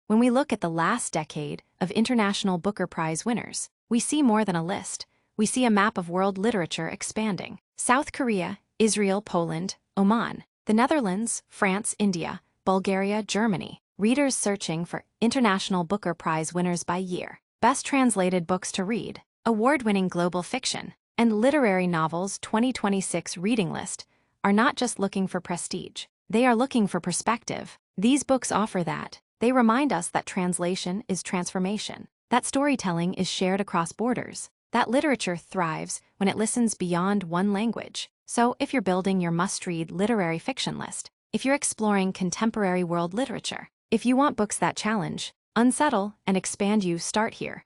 When we look at the last decade of International Booker Prize winners, we see more than a list. We see a map of world literature expanding. South Korea, Israel, Poland, Oman, the Netherlands, France, India, Bulgaria, Germany. Readers searching for International Booker Prize winners by year. Best translated books to read, award-winning global fiction, and literary novels 2026 reading list are not just looking for prestige. They are looking for perspective. These books offer that. They remind us that translation is transformation, that storytelling is shared across borders, that literature thrives when it listens beyond one language. So if you're building your must-read literary fiction list, if you're exploring contemporary world literature, if you want books that challenge, unsettle, and expand you, start here.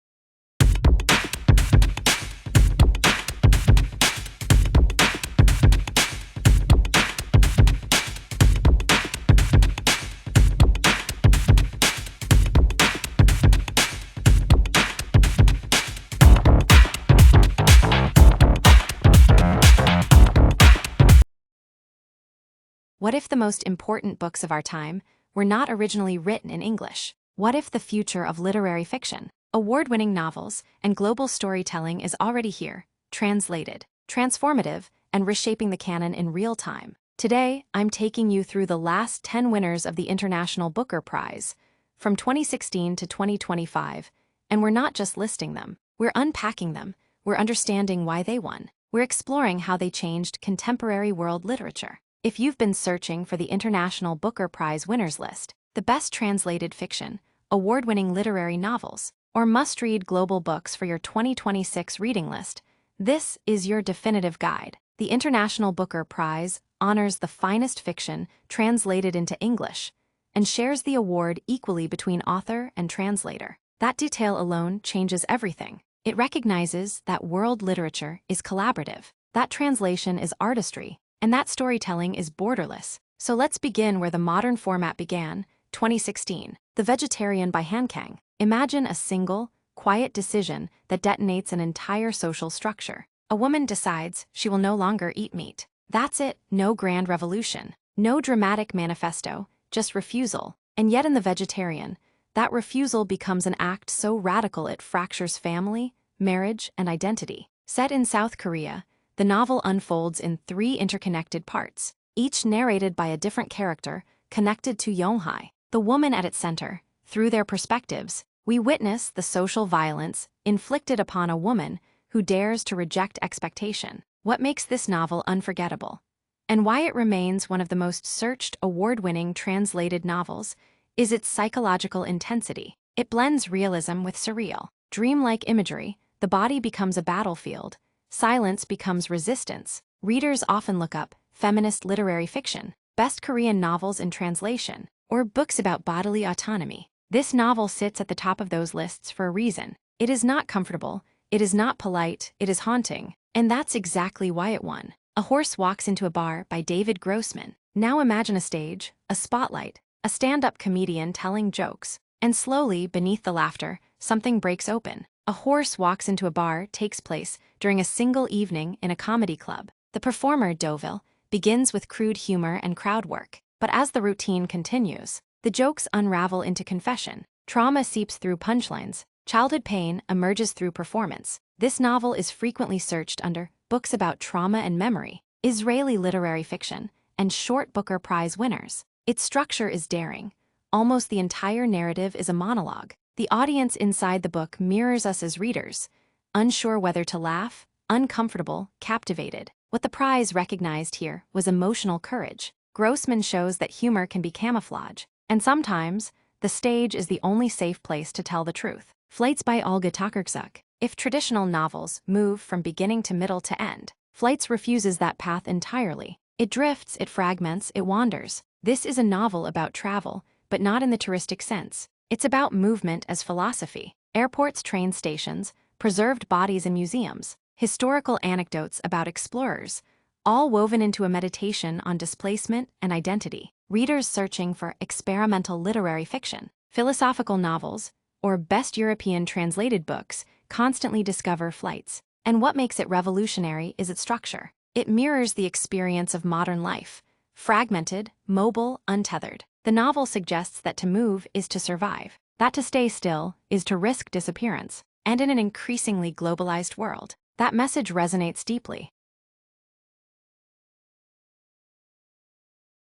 What if the most important books of our time were not originally written in English? What if the future of literary fiction, award-winning novels, and global storytelling is already here, translated, transformative, and reshaping the canon in real time? Today, I'm taking you through the last 10 winners of the International Booker Prize, from 2016 to 2025, and we're not just listing them, we're unpacking them, we're understanding why they won, we're exploring how they changed contemporary world literature. If you've been searching for the International Booker Prize winners list, the best translated fiction, award-winning literary novels, or must-read global books for your 2026 reading list, this is your definitive guide. The International Booker Prize honors the finest fiction translated into English and shares the award equally between author and translator. That detail alone changes everything. It recognizes that world literature is collaborative, that translation is artistry, and that storytelling is borderless. So let's begin where the modern format began, 2016. The Vegetarian by Han Kang. Imagine a single, quiet decision that detonates an entire social structure. A woman decides she will no longer eat meat. That's it, no grand revolution, no dramatic manifesto, just refusal. And yet in The Vegetarian, that refusal becomes an act so radical it fractures family, marriage, and identity. Set in South Korea, the novel unfolds in 3 interconnected parts, each narrated by a different character, connected to Yonghai, the woman at its center. Through their perspectives, we witness the social violence inflicted upon a woman who dares to reject expectation. What makes this novel unforgettable, and why it remains one of the most searched award-winning translated novels, is its psychological intensity. It blends realism with surreal, dreamlike imagery. The body becomes a battlefield. Silence becomes resistance. Readers often look up feminist literary fiction, best Korean novels in translation, or books about bodily autonomy. This novel sits at the top of those lists for a reason. It is not comfortable, it is not polite, it is haunting. And that's exactly why it won. A Horse Walks into a Bar by David Grossman. Now imagine a stage, a spotlight, a stand-up comedian telling jokes, and slowly, beneath the laughter, something breaks open. A Horse Walks into a Bar takes place during a single evening in a comedy club. The performer, Deauville, begins with crude humor and crowd work, but as the routine continues, the jokes unravel into confession. Trauma seeps through punchlines. Childhood pain emerges through performance. This novel is frequently searched under books about trauma and memory, Israeli literary fiction, and short Booker Prize winners. Its structure is daring. Almost the entire narrative is a monologue. The audience inside the book mirrors us as readers, unsure whether to laugh, uncomfortable, captivated. What the prize recognized here was emotional courage. Grossman shows that humor can be camouflage, and sometimes, the stage is the only safe place to tell the truth. Flights by Olga Tokarczuk. If traditional novels move from beginning to middle to end, Flights refuses that path entirely. It drifts, it fragments, it wanders. This is a novel about travel, but not in the touristic sense. It's about movement as philosophy. Airports, train stations, preserved bodies in museums, historical anecdotes about explorers, all woven into a meditation on displacement and identity. Readers searching for experimental literary fiction, philosophical novels, or best European translated books constantly discover Flights. And what makes it revolutionary is its structure. It mirrors the experience of modern life, fragmented, mobile, untethered. The novel suggests that to move is to survive. that to stay still is to risk disappearance, and in an increasingly globalized world, that message resonates deeply.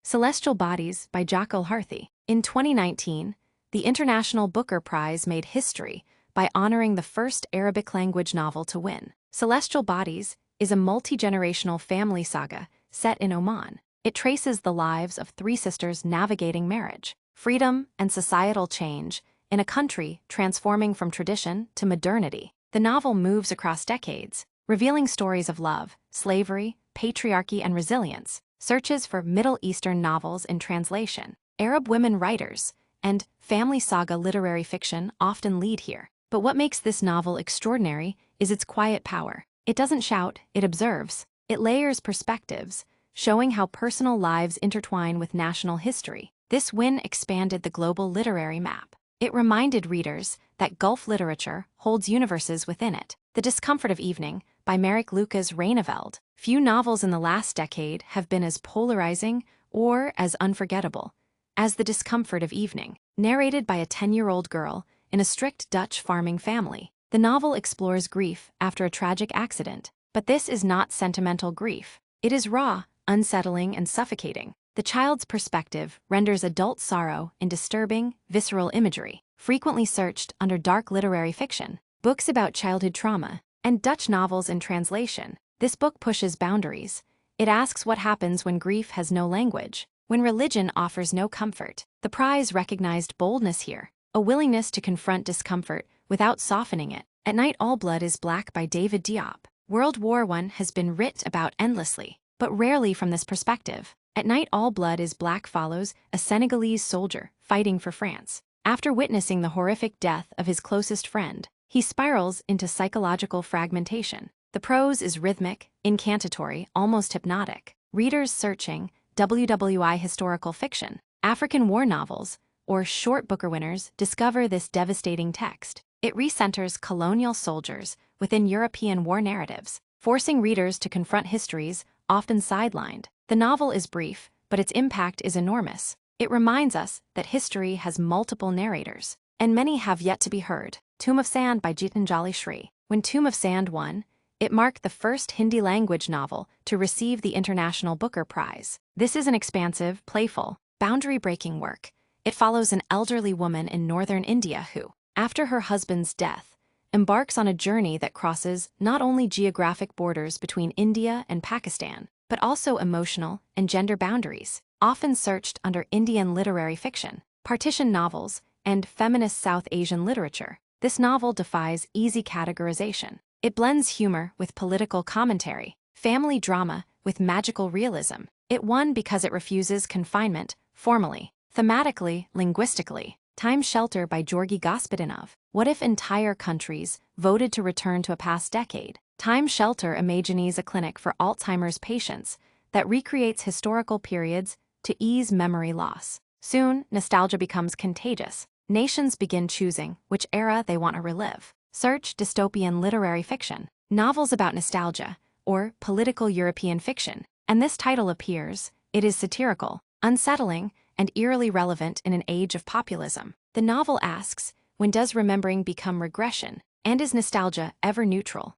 Celestial Bodies by Jackal Harthi. In 2019, the International Booker Prize made history by honoring the first Arabic-language novel to win. Celestial Bodies is a multi-generational family saga set in Oman. It traces the lives of three sisters navigating marriage, freedom, and societal change in a country transforming from tradition to modernity. The novel moves across decades, revealing stories of love, slavery, patriarchy, and resilience. Searches for Middle Eastern novels in translation, Arab women writers, and family saga literary fiction often lead here. But what makes this novel extraordinary is its quiet power. It doesn't shout, it observes. It layers perspectives, showing how personal lives intertwine with national history. This win expanded the global literary map. It reminded readers that Gulf literature holds universes within it. The Discomfort of Evening by Marek Luca's Reineveld. Few novels in the last decade have been as polarizing or as unforgettable as The Discomfort of Evening. Narrated by a 10-year-old girl in a strict Dutch farming family, the novel explores grief after a tragic accident. But this is not sentimental grief. It is raw, unsettling, and suffocating. The child's perspective renders adult sorrow in disturbing, visceral imagery, frequently searched under dark literary fiction, books about childhood trauma, and Dutch novels in translation. This book pushes boundaries. It asks what happens when grief has no language, when religion offers no comfort. The prize recognized boldness here, a willingness to confront discomfort without softening it. At Night All Blood is Black by David Diop. World War I has been writ about endlessly, but rarely from this perspective. At Night All Blood is Black follows a Senegalese soldier fighting for France. After witnessing the horrific death of his closest friend, he spirals into psychological fragmentation. The prose is rhythmic, incantatory, almost hypnotic. Readers searching WWI historical fiction, African war novels, or short Booker winners discover this devastating text. It recenters colonial soldiers within European war narratives, forcing readers to confront histories often sidelined. The novel is brief, but its impact is enormous. It reminds us that history has multiple narrators, and many have yet to be heard. Tomb of Sand by Gitanjali Shri. When Tomb of Sand won, it marked the first Hindi-language novel to receive the International Booker Prize. This is an expansive, playful, boundary-breaking work. It follows an elderly woman in northern India who, after her husband's death, embarks on a journey that crosses not only geographic borders between India and Pakistan, but also emotional and gender boundaries, often searched under Indian literary fiction, partition novels, and feminist South Asian literature. This novel defies easy categorization. It blends humor with political commentary, family drama with magical realism. It won because it refuses confinement, formally, thematically, linguistically. Time Shelter by Georgi Gospodinov. What if entire countries voted to return to a past decade? Time Shelter imagines a clinic for Alzheimer's patients that recreates historical periods to ease memory loss. Soon, nostalgia becomes contagious. Nations begin choosing which era they want to relive. Search dystopian literary fiction, novels about nostalgia, or political European fiction. And this title appears. It is satirical, unsettling, and eerily relevant in an age of populism. The novel asks, when does remembering become regression, and is nostalgia ever neutral?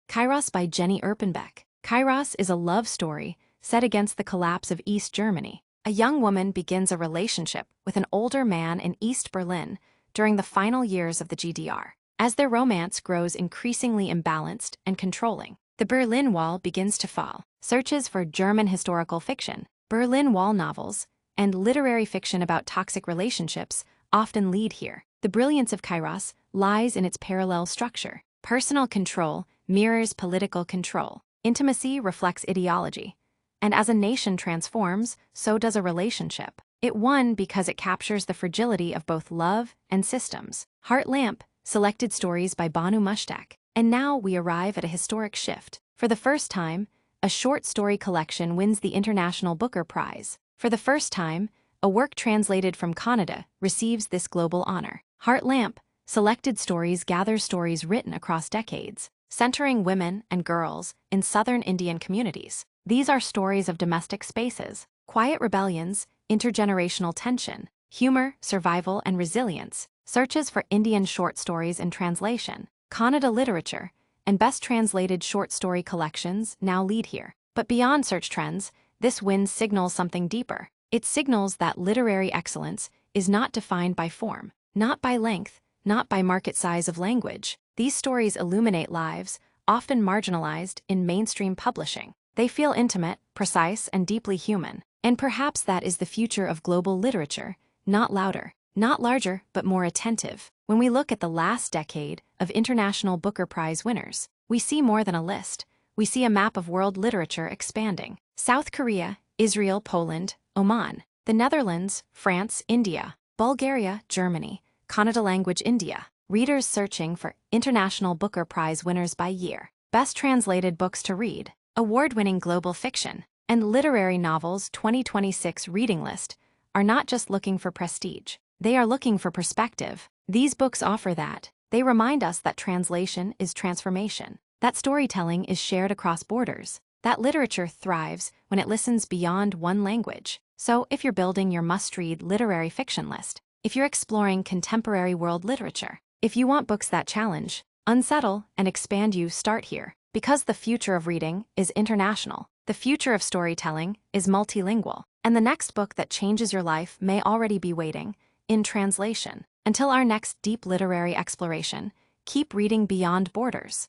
Kairos by Jenny Erpenbeck. Kairos is a love story set against the collapse of East Germany. A young woman begins a relationship with an older man in East Berlin during the final years of the GDR. As their romance grows increasingly imbalanced and controlling, the Berlin Wall begins to fall. Searches for German historical fiction, Berlin Wall novels, and literary fiction about toxic relationships often lead here. The brilliance of Kairos lies in its parallel structure. Personal control mirrors political control. Intimacy reflects ideology. And as a nation transforms, so does a relationship. It won because it captures the fragility of both love and systems. Heart Lamp, selected stories by Banu Mushtaq. And now we arrive at a historic shift. For the first time, a short story collection wins the International Booker Prize. For the first time, a work translated from Kannada receives this global honor. Heart Lamp, selected stories gathers stories written across decades, centering women and girls in southern Indian communities. These are stories of domestic spaces, quiet rebellions, intergenerational tension, humor, survival, and resilience, searches for Indian short stories in translation, Kannada literature, and best translated short story collections now lead here. But beyond search trends, this win signals something deeper. It signals that literary excellence is not defined by form, not by length, not by market size of language. These stories illuminate lives, often marginalized in mainstream publishing. They feel intimate, precise, and deeply human. And perhaps that is the future of global literature, not louder, not larger, but more attentive. When we look at the last decade of International Booker Prize winners, we see more than a list. We see a map of world literature expanding. South Korea, Israel, Poland, Oman, the Netherlands, France, India, Bulgaria, Germany, Kannada language India. Readers searching for International Booker Prize winners by year, best translated books to read, award-winning global fiction, and literary novels 2026 reading list are not just looking for prestige. They are looking for perspective. These books offer that. They remind us that translation is transformation, that storytelling is shared across borders, that literature thrives when it listens beyond one language. So if you're building your must-read literary fiction list, if you're exploring contemporary world literature, if you want books that challenge, unsettle, and expand you, start here. Because the future of reading is international, the future of storytelling is multilingual, and the next book that changes your life may already be waiting in translation. Until our next deep literary exploration, keep reading beyond borders.